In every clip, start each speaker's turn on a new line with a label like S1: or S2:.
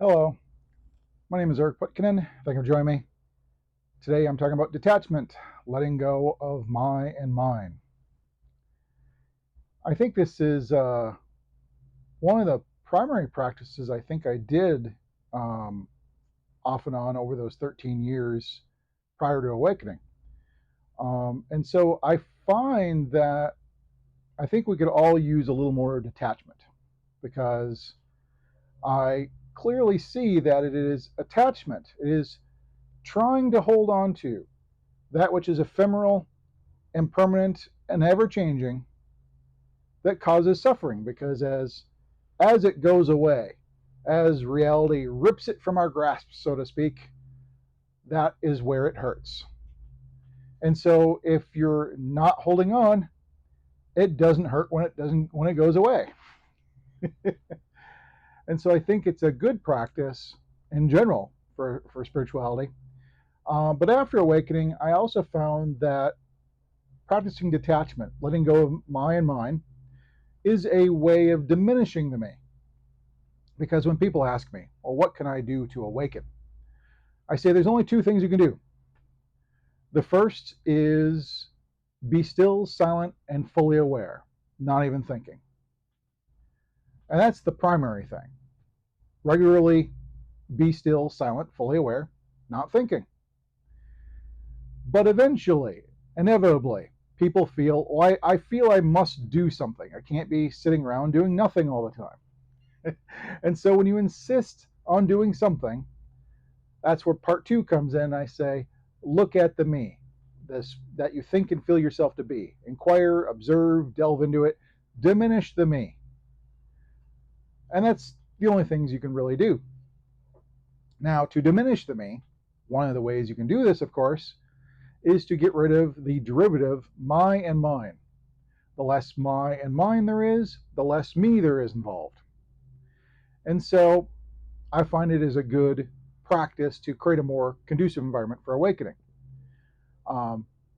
S1: Hello, my name is Putkonen. Thank you for joining me. Today I'm talking about detachment, letting go of my and mine. I think this is one of the primary practices I think I did um, off and on over those 13 years prior to awakening. And so I find that I think we could all use a little more detachment because I clearly see that it is attachment. It is trying to hold on to that which is ephemeral, impermanent, and ever changing that causes suffering because as it goes away, as reality rips it from our grasp, so to speak, that is where it hurts. And so if you're not holding on, it doesn't hurt when it goes away. And so I think it's a good practice in general for spirituality. But after awakening, I also found that practicing detachment, letting go of my and mine, is a way of diminishing the me. Because when people ask me, well, what can I do to awaken? I say there's only two things you can do. The first is be still, silent, and fully aware, not even thinking. And that's the primary thing. Regularly be still, silent, fully aware, not thinking. But eventually, inevitably, people feel, well, I feel I must do something. I can't be sitting around doing nothing all the time. And so when you insist on doing something, that's where part two comes in. I say, look at the me, this that you think and feel yourself to be. Inquire, observe, delve into it, diminish the me. And that's the only things you can really do. Now, to diminish the me, one of the ways you can do this, of course, is to get rid of the derivative my and mine. The less my and mine there is, the less me there is involved. And so I find it is a good practice to create a more conducive environment for awakening.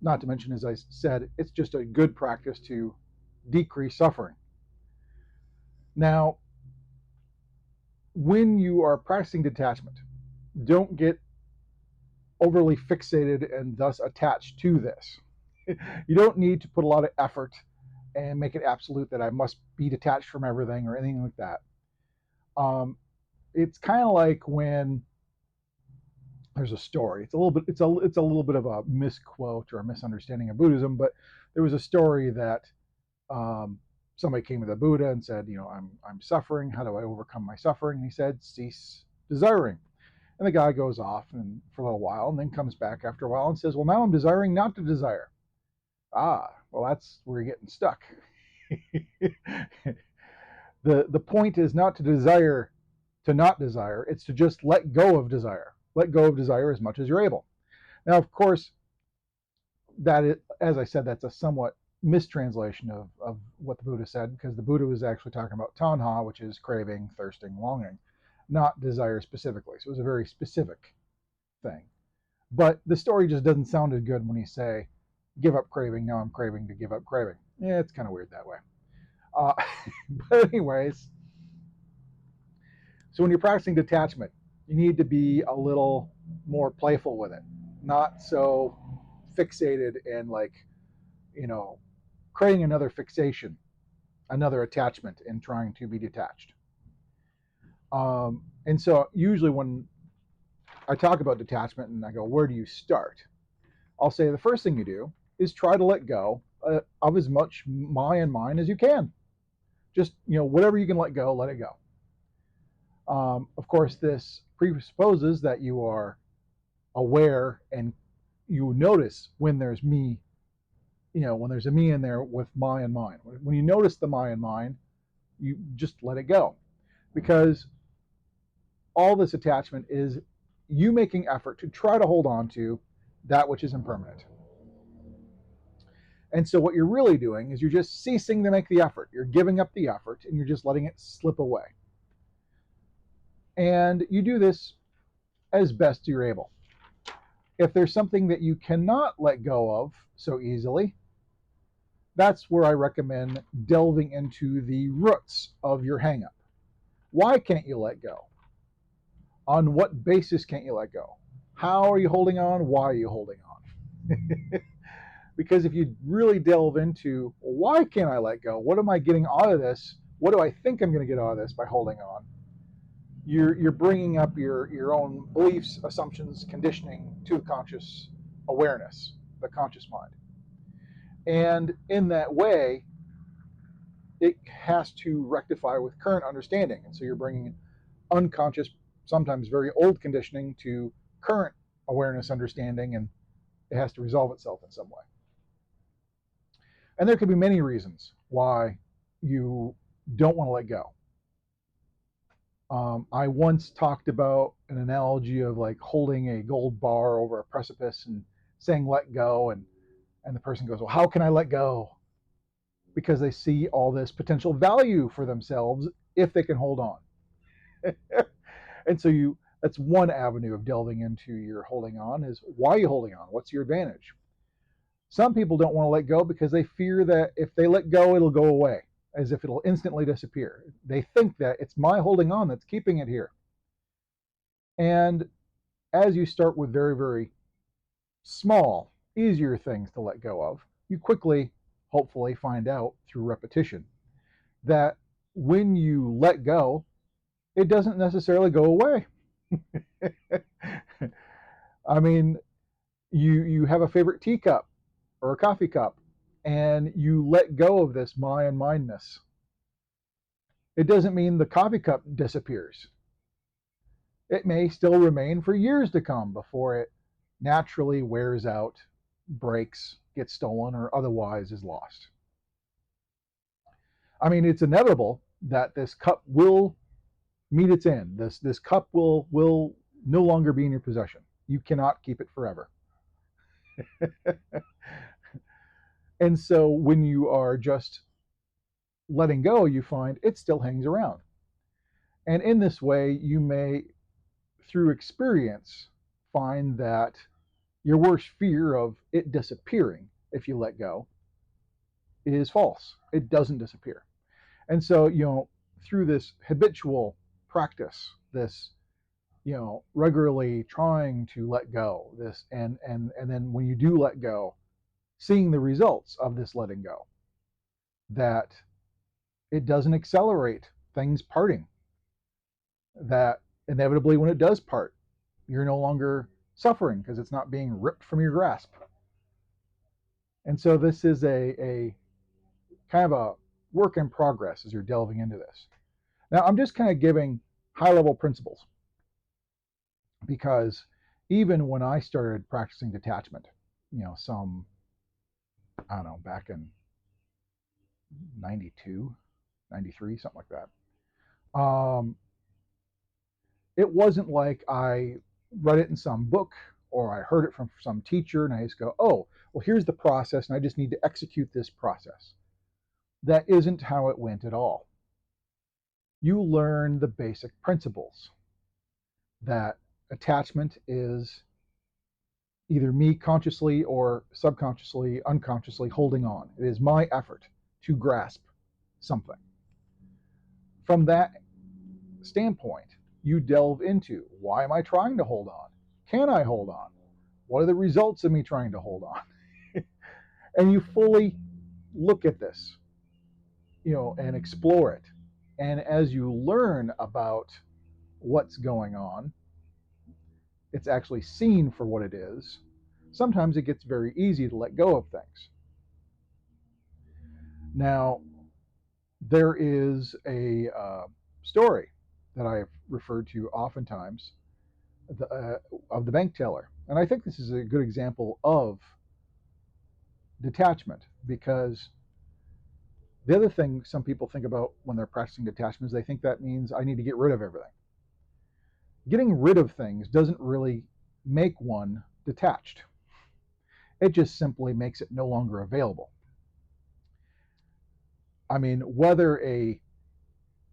S1: Not to mention, as I said, it's just a good practice to decrease suffering. Now, when you are practicing detachment, don't get overly fixated and thus attached to this. You don't need to put a lot of effort and make it absolute that I must be detached from everything or anything like that. It's kind of like when there's a story. It's a little bit of a misquote or a misunderstanding of Buddhism, but there was a story that um, somebody came to the Buddha and said, I'm suffering. How do I overcome my suffering? And he said, cease desiring. And the guy goes off and for a little while, and then comes back after a while and says, well, now I'm desiring not to desire. Ah, well, that's where you're getting stuck. The point is not to desire to not desire. It's to just let go of desire. Let go of desire as much as you're able. Now, of course, that is, as I said, that's a somewhat mistranslation of what the Buddha said, because the Buddha was actually talking about tanha, which is craving, thirsting, longing, not desire specifically. So it was a very specific thing. But the story just doesn't sound as good when you say, give up craving, now I'm craving to give up craving. Yeah, it's kind of weird that way. Uh, but anyways, so when you're practicing detachment, you need to be a little more playful with it, not so fixated and like, you know, creating another fixation, another attachment in trying to be detached. And so usually when I talk about detachment and I go, where do you start? I'll say the first thing you do is try to let go of as much my and mine as you can. Just, whatever you can let go, let it go. Of course, this presupposes that you are aware and you notice when there's me, when there's a me in there with my and mine. When you notice the my and mine, you just let it go. Because all this attachment is you making effort to try to hold on to that which is impermanent. And so what you're really doing is you're just ceasing to make the effort. You're giving up the effort and you're just letting it slip away. And you do this as best you're able. If there's something that you cannot let go of so easily, that's where I recommend delving into the roots of your hangup. Why can't you let go? On what basis can't you let go? How are you holding on? Why are you holding on? Because if you really delve into, well, why can't I let go? What am I getting out of this? What do I think I'm going to get out of this by holding on? You're bringing up your own beliefs, assumptions, conditioning to the conscious awareness, the conscious mind. And in that way, it has to rectify with current understanding. And so you're bringing unconscious, sometimes very old conditioning to current awareness understanding, and it has to resolve itself in some way. And there could be many reasons why you don't want to let go. I once talked about an analogy of like holding a gold bar over a precipice and saying let go, and the person goes, well, how can I let go? Because they see all this potential value for themselves if they can hold on. And so that's one avenue of delving into your holding on, is why are you holding on? What's your advantage? Some people don't want to let go because they fear that if they let go, it'll go away, as if it'll instantly disappear. They think that it's my holding on that's keeping it here. And as you start with very, very small, easier things to let go of, you quickly, hopefully, find out through repetition that when you let go, it doesn't necessarily go away. I mean, you have a favorite teacup or a coffee cup, and you let go of this my and mineness. It doesn't mean the coffee cup disappears. It may still remain for years to come before it naturally wears out, breaks, gets stolen, or otherwise is lost. I mean, it's inevitable that this cup will meet its end. This cup will no longer be in your possession. You cannot keep it forever. And so when you are just letting go, you find it still hangs around. And in this way, you may, through experience, find that your worst fear of it disappearing if you let go is false. It doesn't disappear. And so, through this habitual practice, this, regularly trying to let go, this, and then when you do let go, seeing the results of this letting go, that it doesn't accelerate things parting, that inevitably when it does part, you're no longer suffering because it's not being ripped from your grasp. And so this is a kind of a work in progress as you're delving into this. Now, I'm just kind of giving high level principles because even when I started practicing detachment, I don't know, back in 92, 93, something like that, it wasn't like I read it in some book or I heard it from some teacher and I just go, oh, well, here's the process and I just need to execute this process. That isn't how it went at all. You learn the basic principles that attachment is either me consciously or subconsciously, unconsciously holding on. It is my effort to grasp something. From that standpoint, you delve into, why am I trying to hold on? Can I hold on? What are the results of me trying to hold on? And you fully look at this, and explore it. And as you learn about what's going on, it's actually seen for what it is. Sometimes it gets very easy to let go of things. Now, there is a story that I've referred to oftentimes of the bank teller. And I think this is a good example of detachment, because the other thing some people think about when they're practicing detachment is they think that means I need to get rid of everything. Getting rid of things doesn't really make one detached. It just simply makes it no longer available. I mean, whether a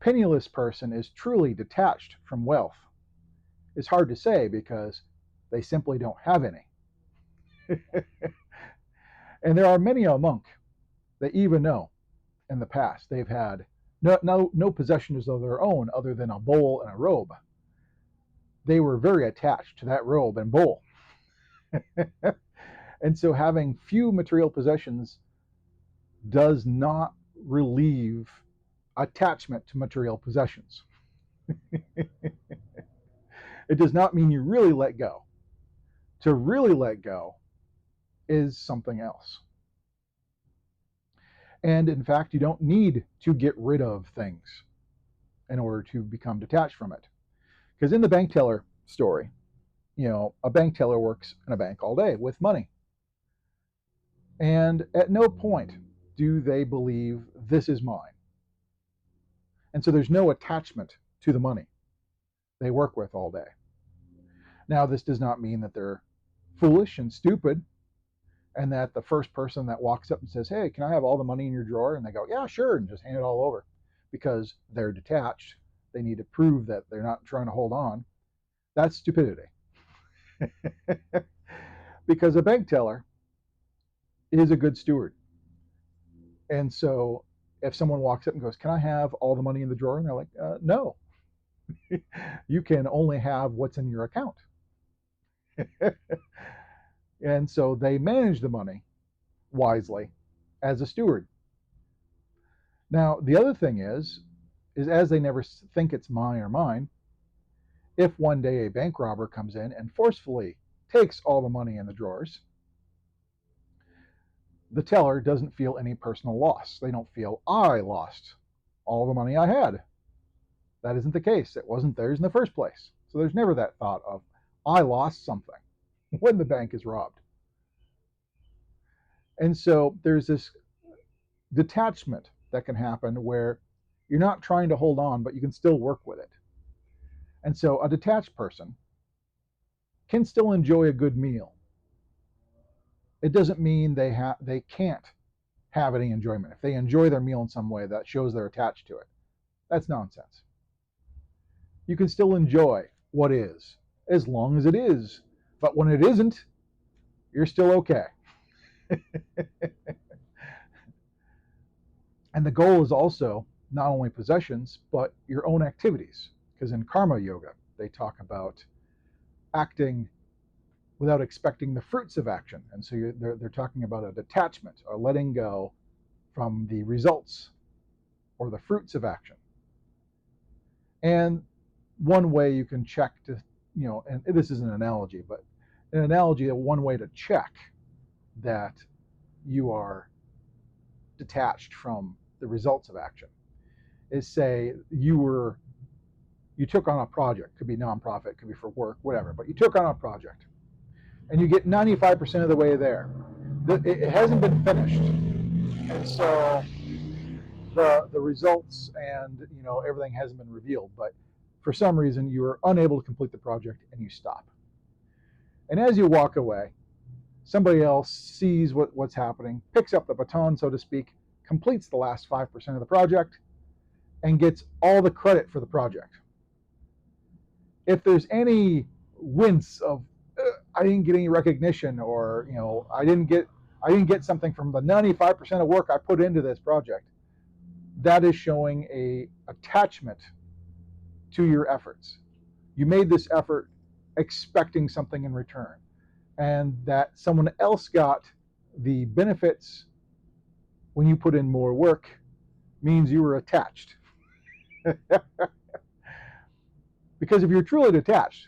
S1: penniless person is truly detached from wealth is hard to say because they simply don't have any. And there are many a monk that even know in the past they've had no possessions of their own other than a bowl and a robe. they were very attached to that robe and bowl. And so having few material possessions does not relieve attachment to material possessions. It does not mean you really let go. To really let go is something else. And in fact, you don't need to get rid of things in order to become detached from it. Because in the bank teller story, a bank teller works in a bank all day with money. And at no point do they believe this is mine. And so there's no attachment to the money they work with all day. Now, this does not mean that they're foolish and stupid and that the first person that walks up and says, hey, can I have all the money in your drawer? And they go, yeah, sure, and just hand it all over because they're detached. They need to prove that they're not trying to hold on. That's stupidity. Because a bank teller is a good steward. And so if someone walks up and goes, can I have all the money in the drawer? And they're like, no. You can only have what's in your account. And so they manage the money wisely as a steward. Now, the other thing is as they never think it's mine or mine, if one day a bank robber comes in and forcefully takes all the money in the drawers, the teller doesn't feel any personal loss. They don't feel, I lost all the money I had. That isn't the case. It wasn't theirs in the first place. So there's never that thought of, I lost something when the bank is robbed. And so there's this detachment that can happen where you're not trying to hold on, but you can still work with it. And so a detached person can still enjoy a good meal. It doesn't mean they can't have any enjoyment. If they enjoy their meal in some way, that shows they're attached to it. That's nonsense. You can still enjoy what is, as long as it is. But when it isn't, you're still okay. And the goal is also not only possessions, but your own activities. Because in karma yoga, they talk about acting without expecting the fruits of action. And so they're talking about a detachment, or letting go from the results or the fruits of action. And one way you can check to, and this is an analogy, but an analogy, one way to check that you are detached from the results of action is, say you took on a project, could be nonprofit, could be for work, whatever, but you took on a project and you get 95% of the way there. It hasn't been finished. And so the results and everything hasn't been revealed, but for some reason you are unable to complete the project and you stop. And as you walk away, somebody else sees what's happening, picks up the baton, so to speak, completes the last 5% of the project, and gets all the credit for the project. If there's any wince of I didn't get any recognition, or I didn't get something from the 95% of work I put into this project, that is showing a attachment to your efforts. You made this effort expecting something in return, and that someone else got the benefits when you put in more work means you were attached. Because if you're truly detached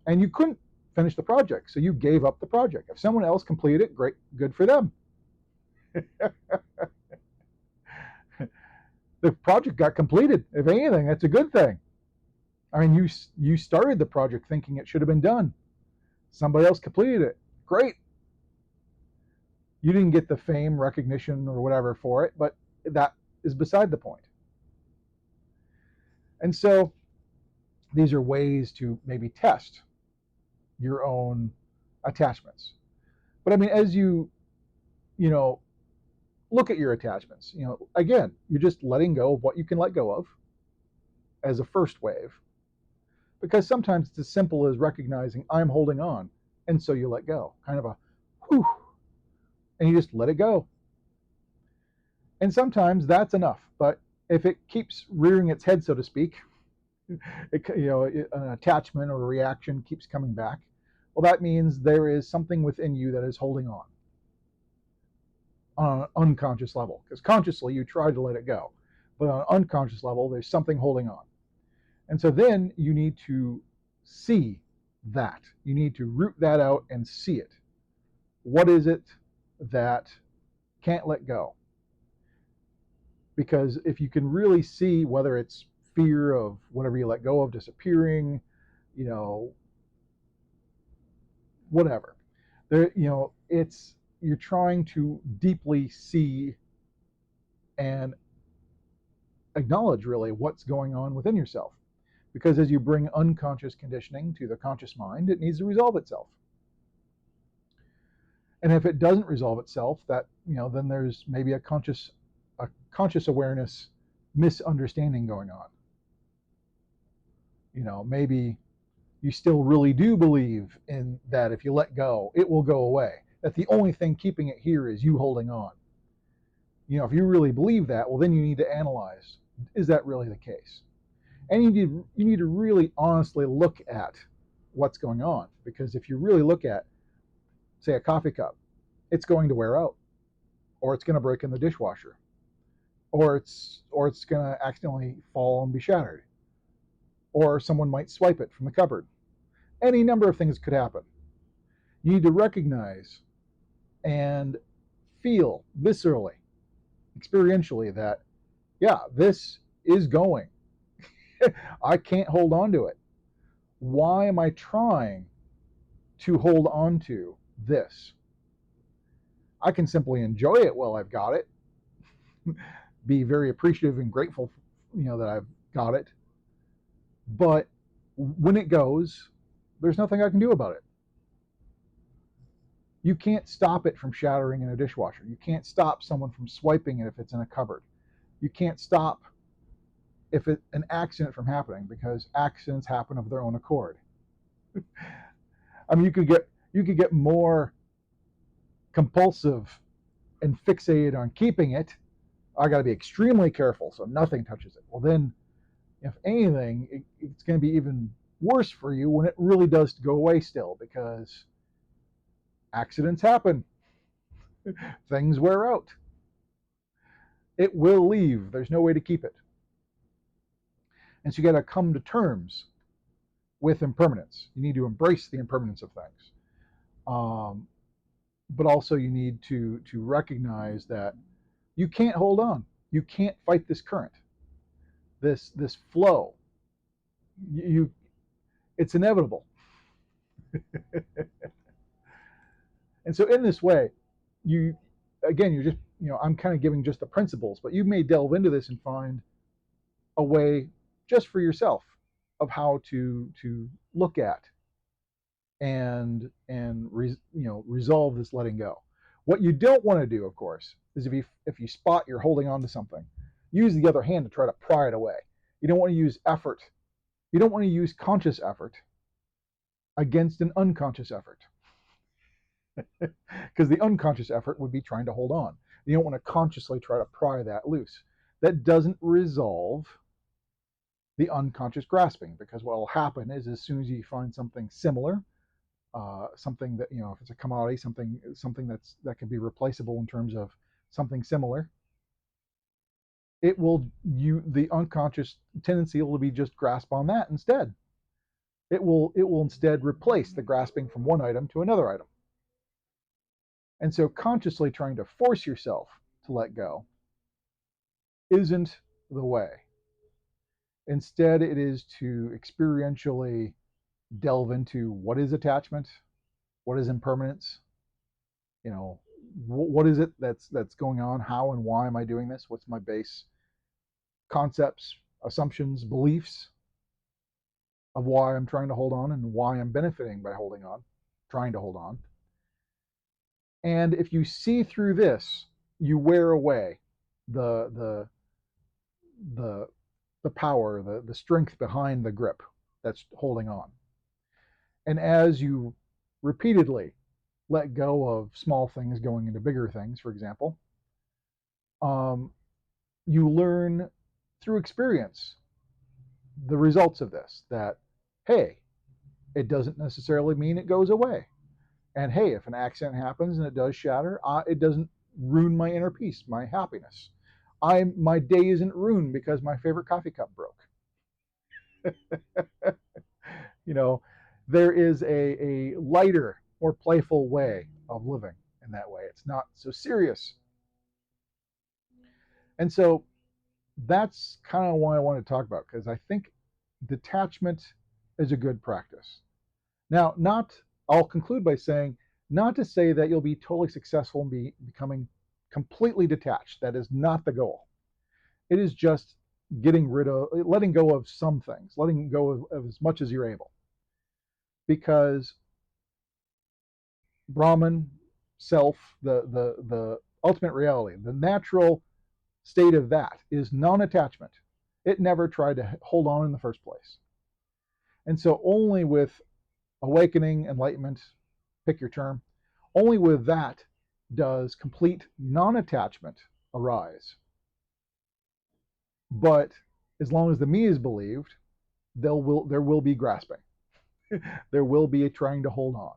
S1: and you couldn't finish the project, so you gave up the project. If someone else completed it, great, good for them. The project got completed. If anything, that's a good thing. I mean, you started the project thinking it should have been done. Somebody else completed it. Great. You didn't get the fame, recognition, or whatever for it, but that is beside the point. And so these are ways to maybe test your own attachments. But I mean, as you look at your attachments, again, you're just letting go of what you can let go of as a first wave. Because sometimes it's as simple as recognizing I'm holding on, and so you let go. Kind of a whew, and you just let it go. And sometimes that's enough. But if it keeps rearing its head, so to speak, An attachment or a reaction keeps coming back. Well, that means there is something within you that is holding on an unconscious level. Because consciously you try to let it go, but on an unconscious level, there's something holding on. And so then you need to see that. You need to root that out and see it. What is it that can't let go? Because if you can really see whether it's fear of whatever you let go of disappearing, you know, whatever, there, it's you're trying to deeply see and acknowledge really what's going on within yourself. Because as you bring unconscious conditioning to the conscious mind, it needs to resolve itself. And if it doesn't resolve itself, that then there's maybe a conscious awareness misunderstanding going on. Maybe you still really do believe in that if you let go, it will go away. That the only thing keeping it here is you holding on. If you really believe that, well, then you need to analyze, is that really the case? And you need to really honestly look at what's going on. Because if you really look at, say, a coffee cup, it's going to wear out, or it's going to break in the dishwasher, or it's going to accidentally fall and be shattered, or someone might swipe it from the cupboard. Any number of things could happen. You need to recognize and feel viscerally, experientially, that, yeah, this is going. I can't hold on to it. Why am I trying to hold on to this? I can simply enjoy it while I've got it, be very appreciative and grateful, that I've got it. But when it goes, there's nothing I can do about it. You can't stop it from shattering in a dishwasher. You can't stop someone from swiping it if it's in a cupboard. You can't stop an accident from happening, because accidents happen of their own accord. I mean, you could get more compulsive and fixated on keeping it. I got to be extremely careful so nothing touches it. Well, then, if anything, it's going to be even worse for you when it really does go away still, because accidents happen. Things wear out. It will leave. There's no way to keep it. And so you got to come to terms with impermanence. You need to embrace the impermanence of things. But also you need to recognize that you can't hold on. You can't fight this current, this flow. It's inevitable. And so in this way, you're just, I'm kind of giving just the principles, but you may delve into this and find a way just for yourself of how to look at and resolve this letting go. What you don't want to do, of course, is if you spot you're holding on to something, use the other hand to try to pry it away. You don't want to use effort. You don't want to use conscious effort against an unconscious effort. Because the unconscious effort would be trying to hold on. You don't want to consciously try to pry that loose. That doesn't resolve the unconscious grasping, because what will happen is, as soon as you find something similar, something that, if it's a commodity, something that can be replaceable in terms of something similar, the unconscious tendency will be just grasp on that instead. It will instead replace the grasping from one item to another item. And so consciously trying to force yourself to let go isn't the way. Instead, it is to experientially delve into what is attachment, what is impermanence, what is it that's going on, how and why am I doing this, what's my base concepts, assumptions, beliefs of why I'm trying to hold on and why I'm benefiting by holding on, trying to hold on. And if you see through this, you wear away the power, the strength behind the grip that's holding on. And as you repeatedly let go of small things going into bigger things, for example, you learn through experience the results of this, that, hey, it doesn't necessarily mean it goes away. And hey, if an accident happens and it does shatter, it doesn't ruin my inner peace, my happiness. My day isn't ruined because my favorite coffee cup broke. You know, there is a lighter, more playful way of living in that way. It's not so serious. And so that's kind of why I want to talk about, because I think detachment is a good practice. Now, I'll conclude by saying, not to say that you'll be totally successful in becoming completely detached. That is not the goal. It is just letting go of some things, letting go of as much as you're able. Because Brahman, self, the ultimate reality, the natural state of that is non-attachment. It never tried to hold on in the first place. And so only with awakening, enlightenment, pick your term, only with that does complete non-attachment arise. But as long as the me is believed, there will be grasping. There will be a trying to hold on.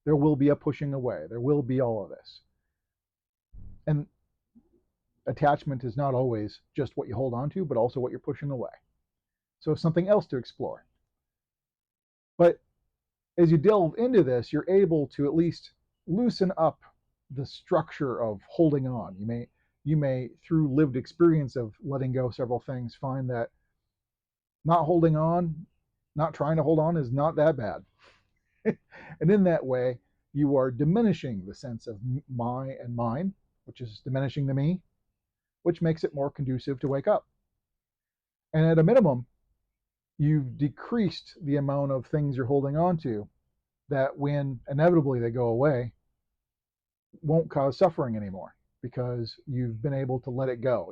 S1: There will be a pushing away. There will be all of this. And attachment is not always just what you hold on to, but also what you're pushing away. So something else to explore. But as you delve into this, you're able to at least loosen up the structure of holding on. You may, through lived experience of letting go several things, find that not holding on, not trying to hold on, is not that bad. And in that way, you are diminishing the sense of my and mine, which is diminishing the me, which makes it more conducive to wake up. And at a minimum, you've decreased the amount of things you're holding on to that, when inevitably they go away, won't cause suffering anymore, because you've been able to let it go.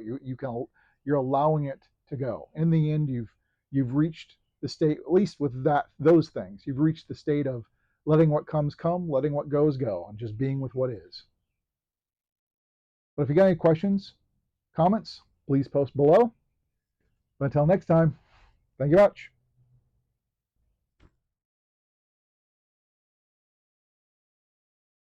S1: You're allowing it to go. In the end, you've reached the state, at least with those things, you've reached the state of letting what comes come, letting what goes go, and just being with what is. But if you got any questions, comments, please post below. But until next time, thank you much.